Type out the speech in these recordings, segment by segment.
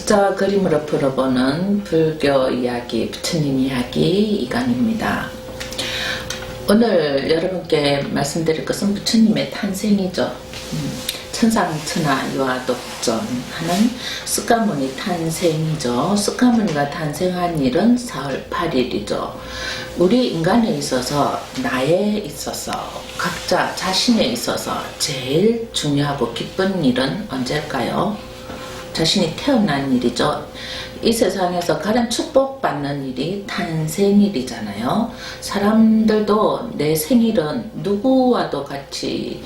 숫자와 그림으로 풀어보는 불교 이야기, 부처님 이야기 이강입니다. 오늘 여러분께 말씀드릴 것은 부처님의 탄생이죠. 천상천하 유아독존 하는 숫가모니 탄생이죠. 숫가모니가 탄생한 일은 4월 8일이죠. 우리 인간에 있어서, 나에 있어서, 각자 자신에 있어서 제일 중요하고 기쁜 일은 언제일까요? 자신이 태어난 일이죠. 이 세상에서 가장 축복받는 일이 탄생일이잖아요. 사람들도 내 생일은 누구와도 같이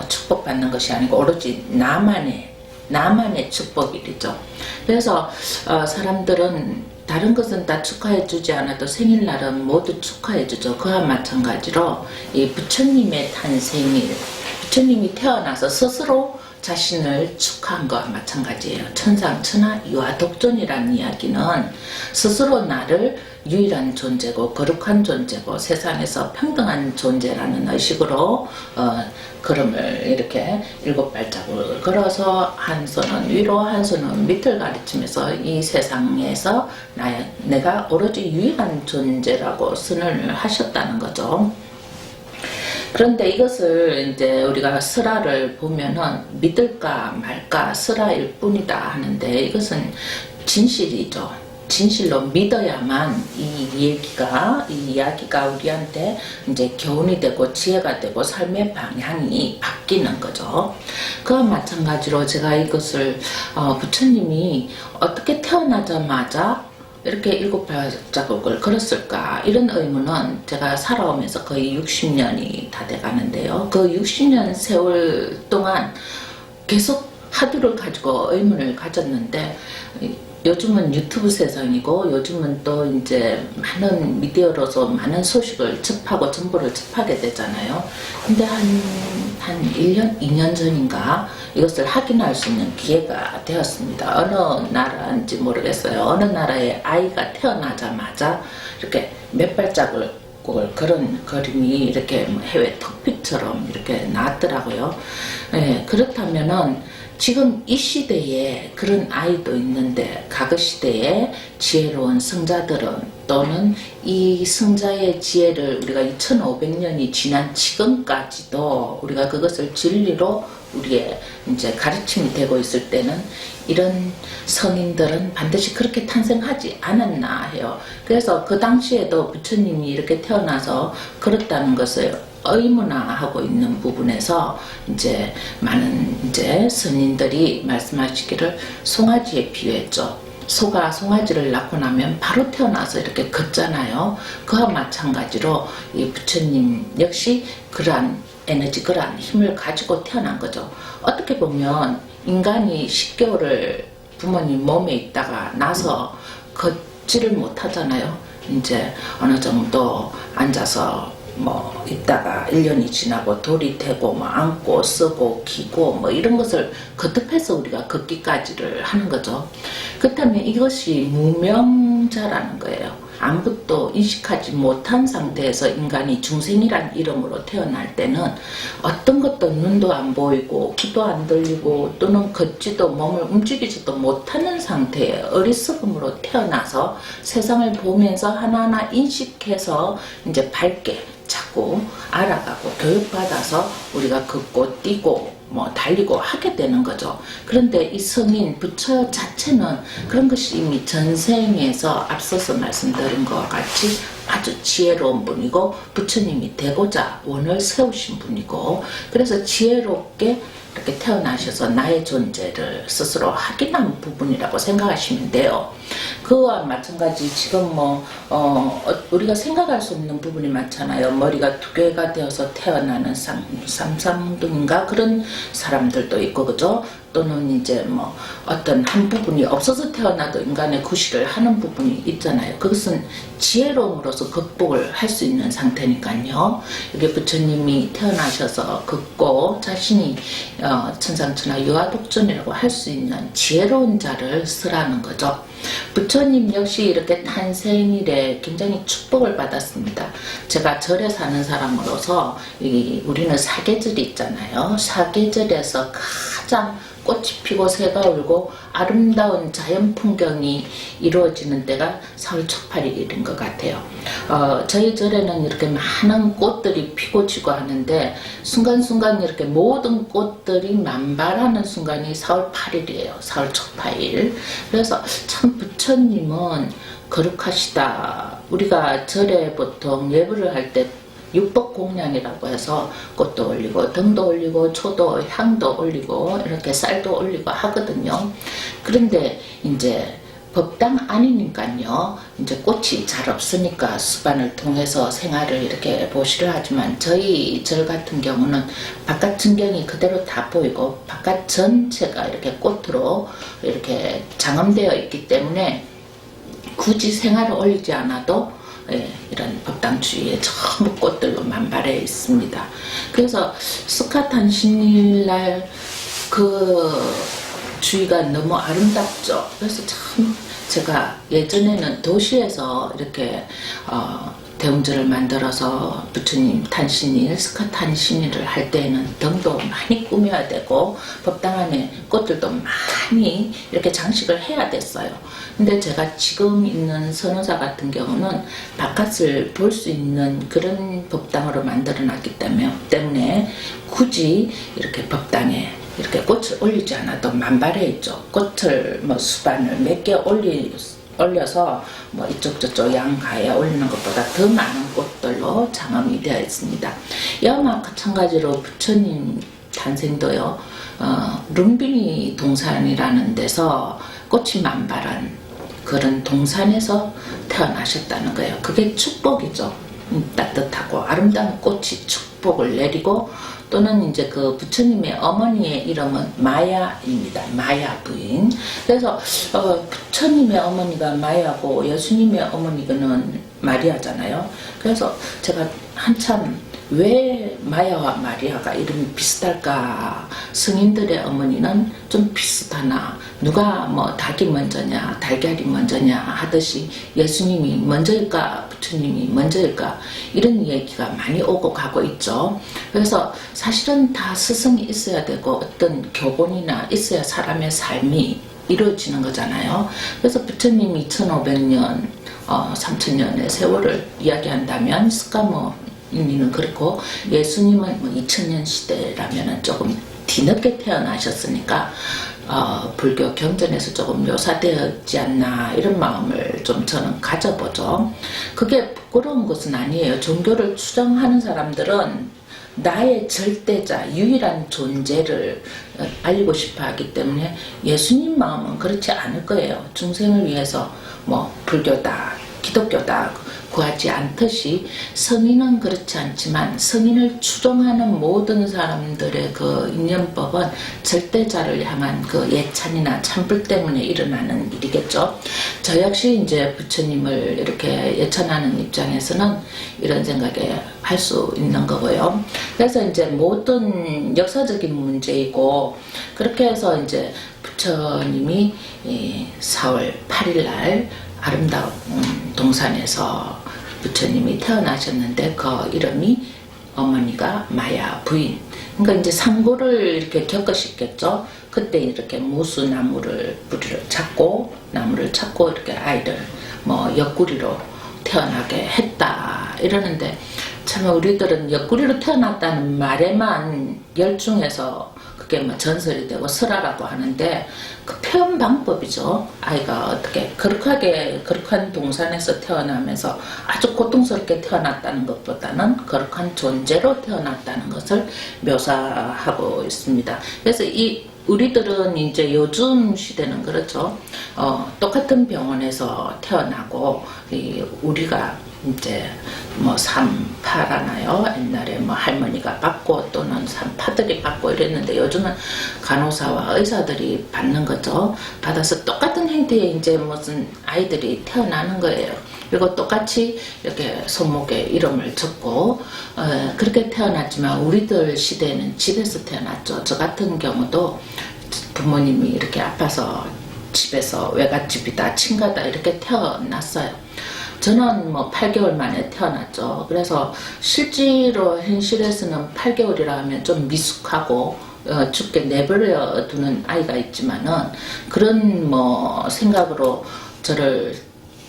축복받는 것이 아니고 오로지 나만의 축복일이죠. 그래서 사람들은 다른 것은 다 축하해주지 않아도 생일날은 모두 축하해주죠. 그와 마찬가지로 이 부처님의 탄생일, 부처님이 태어나서 스스로 자신을 축하한 것과 마찬가지예요. 천상천하 유아독존이라는 이야기는 스스로 나를 유일한 존재고 거룩한 존재고 세상에서 평등한 존재라는 의식으로 걸음을 이렇게 7발자국을 걸어서 한 손은 위로 한 손은 밑을 가리치면서 이 세상에서 내가 오로지 유일한 존재라고 선언을 하셨다는 거죠. 그런데 이것을 이제 우리가 설화를 보면은 믿을까 말까 설화일 뿐이다 하는데 이것은 진실이죠. 진실로 믿어야만 이 이야기가 우리한테 이제 교훈이 되고 지혜가 되고 삶의 방향이 바뀌는 거죠. 그와 마찬가지로 제가 이것을 부처님이 어떻게 태어나자마자 이렇게 7발자국을 걸었을까 이런 의문은 제가 살아오면서 거의 60년이 다 돼가는데요. 그 60년 세월 동안 계속 화두를 가지고 의문을 가졌는데 요즘은 유튜브 세상이고 요즘은 또 이제 많은 미디어로서 많은 소식을 접하고 정보를 접하게 되잖아요. 근데 한 1년, 2년 전인가 이것을 확인할 수 있는 기회가 되었습니다. 어느 나라인지 모르겠어요. 어느 나라의 아이가 태어나자마자 이렇게 몇 발자국을 그런 그림이 이렇게 해외 톡픽처럼 이렇게 나왔더라고요. 네, 그렇다면은 지금 이 시대에 그런 아이도 있는데 과거 시대에 지혜로운 성자들은 또는 이 성자의 지혜를 우리가 2500년이 지난 지금까지도 우리가 그것을 진리로 우리의 이제 가르침이 되고 있을 때는 이런 성인들은 반드시 그렇게 탄생하지 않았나 해요. 그래서 그 당시에도 부처님이 이렇게 태어나서 그렇다는 것을 의문화하고 있는 부분에서 이제 많은 이제 스님들이 말씀하시기를 송아지에 비유했죠. 소가 송아지를 낳고 나면 바로 태어나서 이렇게 걷잖아요. 그와 마찬가지로 이 부처님 역시 그러한 에너지, 그러한 힘을 가지고 태어난 거죠. 어떻게 보면 인간이 10개월을 부모님 몸에 있다가 나서 걷지를 못하잖아요. 이제 어느 정도 앉아서 뭐 있다가 1년이 지나고 돌이 되고 뭐 앉고 쓰고 기고 뭐 이런 것을 거듭해서 우리가 걷기까지를 하는 거죠. 그렇다면 이것이 무명자라는 거예요. 아무것도 인식하지 못한 상태에서 인간이 중생이란 이름으로 태어날 때는 어떤 것도 눈도 안 보이고 귀도 안 들리고 또는 걷지도 몸을 움직이지도 못하는 상태에 어리석음으로 태어나서 세상을 보면서 하나하나 인식해서 이제 밝게 자꾸 알아가고 교육받아서 우리가 걷고 뛰고 뭐 달리고 하게 되는 거죠. 그런데 이 성인 부처 자체는 그런 것이 이미 전생에서 앞서서 말씀드린 것과 같이 아주 지혜로운 분이고 부처님이 되고자 원을 세우신 분이고 그래서 지혜롭게 이렇게 태어나셔서 나의 존재를 스스로 확인한 부분이라고 생각하시면 돼요. 그와 마찬가지 지금 우리가 생각할 수 없는 부분이 많잖아요. 머리가 2개가 되어서 태어나는 쌍쌍둥인가 그런 사람들도 있고 그죠? 또는 이제 뭐 어떤 한 부분이 없어서 태어나도 인간의 구실을 하는 부분이 있잖아요. 그것은 지혜로움으로서 극복을 할 수 있는 상태니까요. 이게 부처님이 태어나셔서 극복 자신이 천상천하 유아독존이라고 할 수 있는 지혜로운 자를 쓰라는 거죠. 부처님 역시 이렇게 탄생일에 굉장히 축복을 받았습니다. 제가 절에 사는 사람으로서 우리는 사계절이 있잖아요. 사계절에서 가장 꽃이 피고 새가 울고 아름다운 자연 풍경이 이루어지는 때가 4월 초8일인 것 같아요. 저희 절에는 이렇게 많은 꽃들이 피고 지고 하는데 순간순간 이렇게 모든 꽃들이 만발하는 순간이 4월 8일이에요. 4월 초8일. 그래서 참 부처님은 거룩하시다. 우리가 절에 보통 예불을 할 때 육법공양이라고 해서 꽃도 올리고 등도 올리고 초도 향도 올리고 이렇게 쌀도 올리고 하거든요. 그런데 이제 법당 아니니까요. 이제 꽃이 잘 없으니까 수반을 통해서 생활을 이렇게 보시려 하지만 저희 절 같은 경우는 바깥 전경이 그대로 다 보이고 바깥 전체가 이렇게 꽃으로 이렇게 장엄되어 있기 때문에 굳이 생활을 올리지 않아도 이런 법당 주위에 전부 꽃들로 만발해 있습니다. 그래서 스카탄신일날 그 주위가 너무 아름답죠. 그래서 참 제가 예전에는 도시에서 이렇게 대웅전을 만들어서 부처님 탄신일, 스카탄신일을 할 때에는 등도 많이 꾸며야 되고 법당 안에 꽃들도 많이 이렇게 장식을 해야 됐어요. 근데 제가 지금 있는 선호사 같은 경우는 바깥을 볼 수 있는 그런 법당으로 만들어 놨기 때문에 굳이 이렇게 법당에 이렇게 꽃을 올리지 않아도 만발해 있죠. 꽃을 뭐 수반을 몇 개 올려서 뭐 이쪽 저쪽 양가에 올리는 것보다 더 많은 꽃들로 장엄이 되어 있습니다. 이와 마찬가지로 부처님 탄생도요. 룸비니 동산이라는 데서 꽃이 만발한 그런 동산에서 태어나셨다는 거예요. 그게 축복이죠. 따뜻하고 아름다운 꽃이 축복을 내리고 또는 이제 그 부처님의 어머니의 이름은 마야입니다. 마야 부인. 그래서 부처님의 어머니가 마야고 예수님의 어머니는 마리아잖아요. 그래서 제가 한참 왜 마야와 마리아가 이름이 비슷할까? 성인들의 어머니는 좀 비슷하나 누가 뭐 닭이 먼저냐 달걀이 먼저냐 하듯이 예수님이 먼저일까 부처님이 먼저일까 이런 얘기가 많이 오고 가고 있죠. 그래서 사실은 다 스승이 있어야 되고 어떤 교본이나 있어야 사람의 삶이 이루어지는 거잖아요. 그래서 부처님이 2500년 3000년의 세월을 이야기한다면 스카모 이는 그렇고 예수님은 뭐 2000년 시대라면 조금 뒤늦게 태어나셨으니까 불교 경전에서 조금 묘사되었지 않나 이런 마음을 좀 저는 가져보죠. 그게 부끄러운 것은 아니에요. 종교를 추정하는 사람들은 나의 절대자 유일한 존재를 알리고 싶어 하기 때문에 예수님 마음은 그렇지 않을 거예요. 중생을 위해서 뭐 불교다 기독교다 구하지 않듯이 성인은 그렇지 않지만 성인을 추종하는 모든 사람들의 그 인연법은 절대자를 향한 그 예찬이나 찬불 때문에 일어나는 일이겠죠. 저 역시 이제 부처님을 이렇게 예찬하는 입장에서는 이런 생각에 할 수 있는 거고요. 그래서 이제 모든 역사적인 문제이고 그렇게 해서 이제 부처님이 4월 8일 날 아름다운 동산에서 부처님이 태어나셨는데 그 이름이 어머니가 마야 부인. 그러니까 이제 상고를 이렇게 겪으셨겠죠. 그때 이렇게 무수나무를 뿌리를 찾고 나무를 찾고 이렇게 아이를 뭐 옆구리로 태어나게 했다 이러는데 참 우리들은 옆구리로 태어났다는 말에만 열중해서 그게 뭐 전설이 되고 설화라고 하는데 그 표현 방법이죠. 아이가 어떻게 거룩한 동산에서 태어나면서 아주 고통스럽게 태어났다는 것보다는 거룩한 존재로 태어났다는 것을 묘사하고 있습니다. 그래서 우리들은 이제 요즘 시대는 그렇죠. 똑같은 병원에서 태어나고 우리가 이제 뭐 산파라나요? 옛날에 뭐 할머니가 받고 또는 산파들이 받고 이랬는데 요즘은 간호사와 의사들이 받는 거죠. 받아서 똑같은 형태의 이제 무슨 아이들이 태어나는 거예요. 그리고 똑같이 이렇게 손목에 이름을 적고 그렇게 태어났지만 우리들 시대에는 집에서 태어났죠. 저 같은 경우도 부모님이 이렇게 아파서 집에서 외갓집이다 친가다 이렇게 태어났어요. 저는 뭐 8개월 만에 태어났죠. 그래서 실제로 현실에서는 8개월이라 하면 좀 미숙하고 죽게 내버려 두는 아이가 있지만은 그런 뭐 생각으로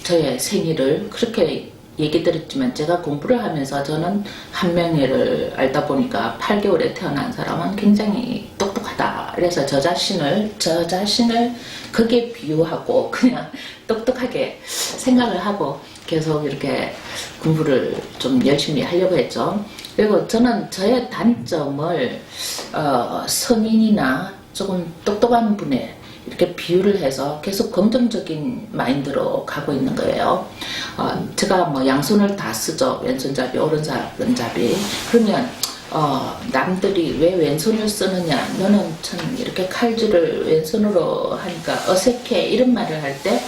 저의 생일을 그렇게 얘기 드렸지만 제가 공부를 하면서 저는 한 명을 알다 보니까 8개월에 태어난 사람은 굉장히 똑똑하다. 그래서 저 자신을 거기에 비유하고 그냥 똑똑하게 생각을 하고 계속 이렇게 공부를 좀 열심히 하려고 했죠. 그리고 저는 저의 단점을 성인이나 조금 똑똑한 분에 이렇게 비유를 해서 계속 긍정적인 마인드로 가고 있는 거예요. 제가 뭐 양손을 다 쓰죠. 왼손잡이, 오른손잡이. 그러면 남들이 왜 왼손을 쓰느냐, 너는 참 이렇게 칼질을 왼손으로 하니까 어색해, 이런 말을 할 때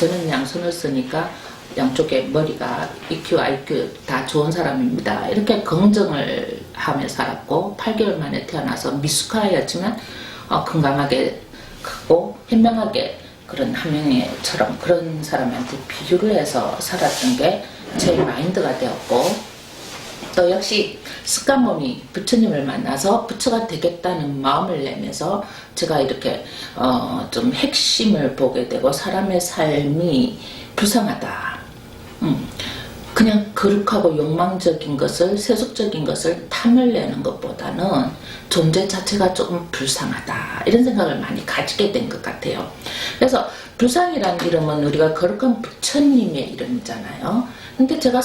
저는 양손을 쓰니까 양쪽에 머리가 EQ, IQ 다 좋은 사람입니다. 이렇게 긍정을 하며 살았고 8개월 만에 태어나서 미숙하였지만 건강하게 크고 현명하게 그런 한 명처럼 그런 사람한테 비유를 해서 살았던 게 제 마인드가 되었고, 또 역시 스카모니 부처님을 만나서 부처가 되겠다는 마음을 내면서 제가 이렇게 좀 핵심을 보게 되고 사람의 삶이 불쌍하다. 그냥 거룩하고 욕망적인 것을, 세속적인 것을 탐을 내는 것보다는 존재 자체가 조금 불쌍하다, 이런 생각을 많이 가지게 된 것 같아요. 그래서 불상이라는 이름은 우리가 거룩한 부처님의 이름이잖아요. 근데 제가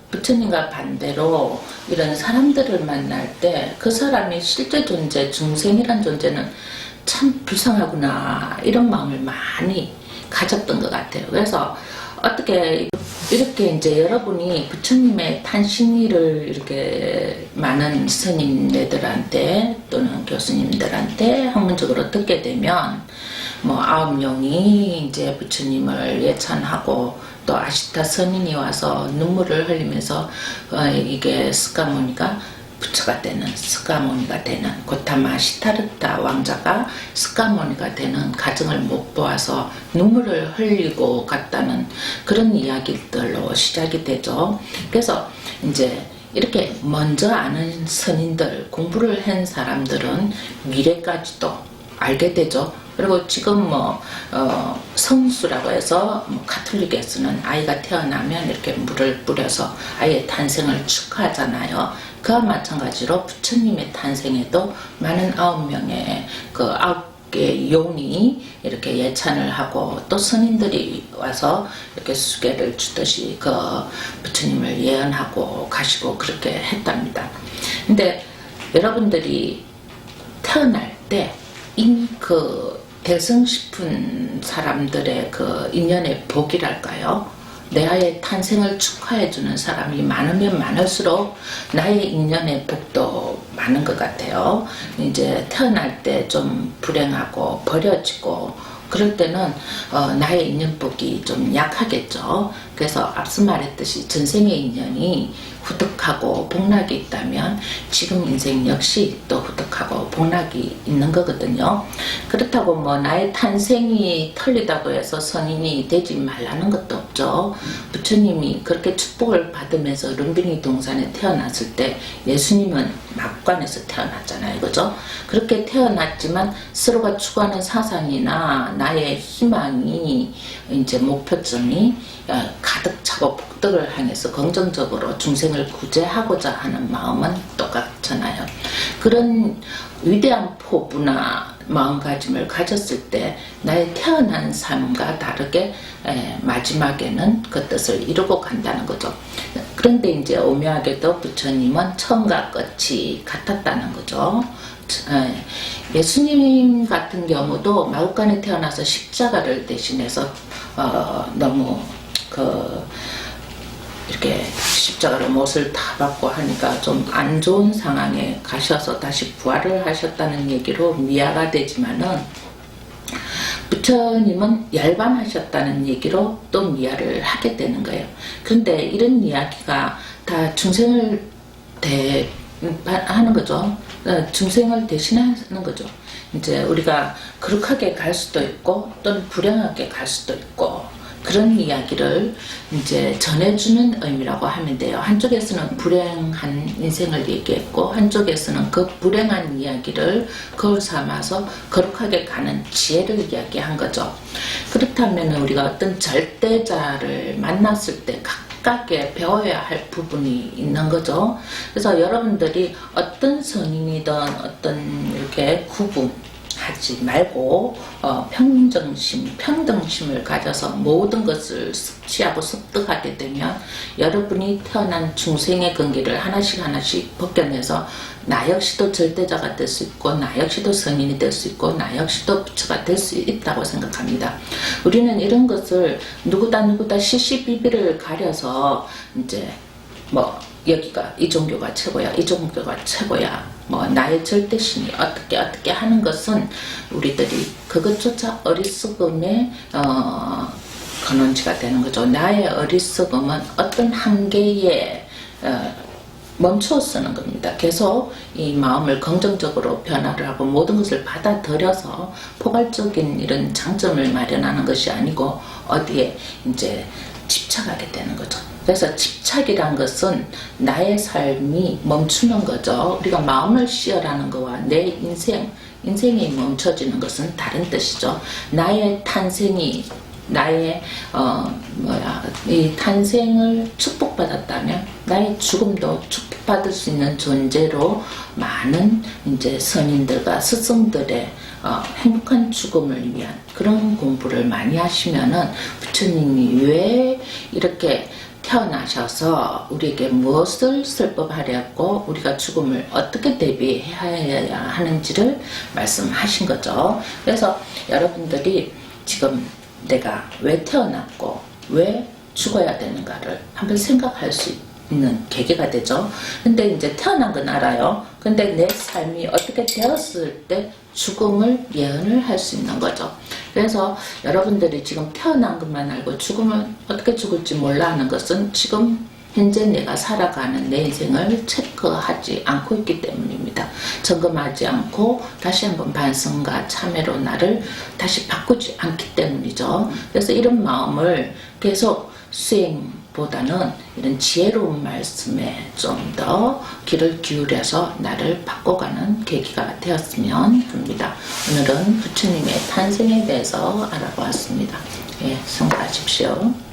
부처님과 반대로 이런 사람들을 만날 때 그 사람이 실제 존재, 중생이란 존재는 참 불쌍하구나, 이런 마음을 많이 가졌던 것 같아요. 그래서 어떻게 이렇게 이제 여러분이 부처님의 탄신일을 이렇게 많은 스님네들한테 또는 교수님들한테 학문적으로 듣게 되면 뭐 9명이 이제 부처님을 예찬하고 또 아시타 선인이 와서 눈물을 흘리면서 이게 스카모니가 부처가 되는, 스카모니가 되는, 고타마 시타르타 왕자가 스카모니가 되는 가정을 못 보아서 눈물을 흘리고 갔다는 그런 이야기들로 시작이 되죠. 그래서 이제 이렇게 먼저 아는 선인들, 공부를 한 사람들은 미래까지도 알게 되죠. 그리고 지금 뭐 성수라고 해서 뭐 가톨릭에서는 아이가 태어나면 이렇게 물을 뿌려서 아이의 탄생을 축하하잖아요. 그와 마찬가지로 부처님의 탄생에도 많은 9명의 그 9개의 용이 이렇게 예찬을 하고 또 선인들이 와서 이렇게 수계를 주듯이 그 부처님을 예언하고 가시고 그렇게 했답니다. 근데 여러분들이 태어날 때 이미 그 대승 싶은 사람들의 그 인연의 복이랄까요? 내 아이의 탄생을 축하해주는 사람이 많으면 많을수록 나의 인연의 복도 많은 것 같아요. 이제 태어날 때 좀 불행하고 버려지고 그럴 때는 나의 인연복이 좀 약하겠죠. 그래서 앞서 말했듯이 전생의 인연이 후덕하고 복락이 있다면 지금 인생 역시 또 후덕하고 복락이 있는 거거든요. 그렇다고 뭐 나의 탄생이 틀리다고 해서 선인이 되지 말라는 것도 없죠. 부처님이 그렇게 축복을 받으면서 룸비니 동산에 태어났을 때 예수님은 막관에서 태어났잖아요. 그죠? 그렇게 태어났지만 서로가 추구하는 사상이나 나의 희망이 이제 목표점이 가득 차고 복덕을 향해서 긍정적으로 중생을 구제하고자 하는 마음은 똑같잖아요. 그런 위대한 포부나 마음가짐을 가졌을 때 나의 태어난 삶과 다르게 마지막에는 그 뜻을 이루고 간다는 거죠. 그런데 이제 오묘하게도 부처님은 처음과 끝이 같았다는 거죠. 예수님 같은 경우도 마국간에 태어나서 십자가를 대신해서 너무 이렇게 십자가로 못을 다 받고 하니까 좀 안 좋은 상황에 가셔서 다시 부활을 하셨다는 얘기로 미화가 되지만은 부처님은 열반하셨다는 얘기로 또 미화를 하게 되는 거예요. 그런데 이런 이야기가 다 중생을 하는 거죠. 중생을 대신하는 거죠. 이제 우리가 거룩하게 갈 수도 있고 또는 불행하게 갈 수도 있고 그런 이야기를 이제 전해주는 의미라고 하면 돼요. 한쪽에서는 불행한 인생을 얘기했고 한쪽에서는 그 불행한 이야기를 거울 삼아서 거룩하게 가는 지혜를 이야기한 거죠. 그렇다면 우리가 어떤 절대자를 만났을 때 각각에 배워야 할 부분이 있는 거죠. 그래서 여러분들이 어떤 선인이든 어떤 이렇게 구분하지 말고 평등심을 가져서 모든 것을 섭취하고 습득하게 되면 여러분이 태어난 중생의 근기를 하나씩 벗겨내서 나 역시도 절대자가 될 수 있고 나 역시도 선인이 될 수 있고 나 역시도 부처가 될 수 있다고 생각합니다. 우리는 이런 것을 누구다 시시비비를 가려서 이제 뭐 여기가 이 종교가 최고야 이 종교가 최고야 뭐 나의 절대신이 어떻게 하는 것은 우리들이 그것조차 어리석음의 근원지가 되는 거죠. 나의 어리석음은 어떤 한계에 멈춰 쓰는 겁니다. 계속 이 마음을 긍정적으로 변화를 하고 모든 것을 받아들여서 포괄적인 이런 장점을 마련하는 것이 아니고 어디에 이제 집착하게 되는 거죠. 그래서 집착이란 것은 나의 삶이 멈추는 거죠. 우리가 마음을 씌어라는 것과 내 인생이 멈춰지는 것은 다른 뜻이죠. 나의 탄생이 나의 이 탄생을 축복받았다면 나의 죽음도 축복받을 수 있는 존재로 많은 이제 선인들과 스승들의 행복한 죽음을 위한 그런 공부를 많이 하시면은 부처님이 왜 이렇게 태어나셔서 우리에게 무엇을 설법하려고 우리가 죽음을 어떻게 대비해야 하는지를 말씀하신 거죠. 그래서 여러분들이 지금 내가 왜 태어났고 왜 죽어야 되는가를 한번 생각할 수 있는 계기가 되죠. 근데 이제 태어난 건 알아요. 근데 내 삶이 어떻게 되었을 때 죽음을 예언을 할 수 있는 거죠. 그래서 여러분들이 지금 태어난 것만 알고 죽으면 어떻게 죽을지 몰라 하는 것은 지금 현재 내가 살아가는 내 인생을 체크하지 않고 있기 때문입니다. 점검하지 않고 다시 한번 반성과 참회로 나를 다시 바꾸지 않기 때문이죠. 그래서 이런 마음을 계속 수행보다는 이런 지혜로운 말씀에 좀 더 귀를 기울여서 나를 바꿔가는 계기가 되었으면 합니다. 오늘은 부처님의 탄생에 대해서 알아보았습니다. 예, 성공하십시오.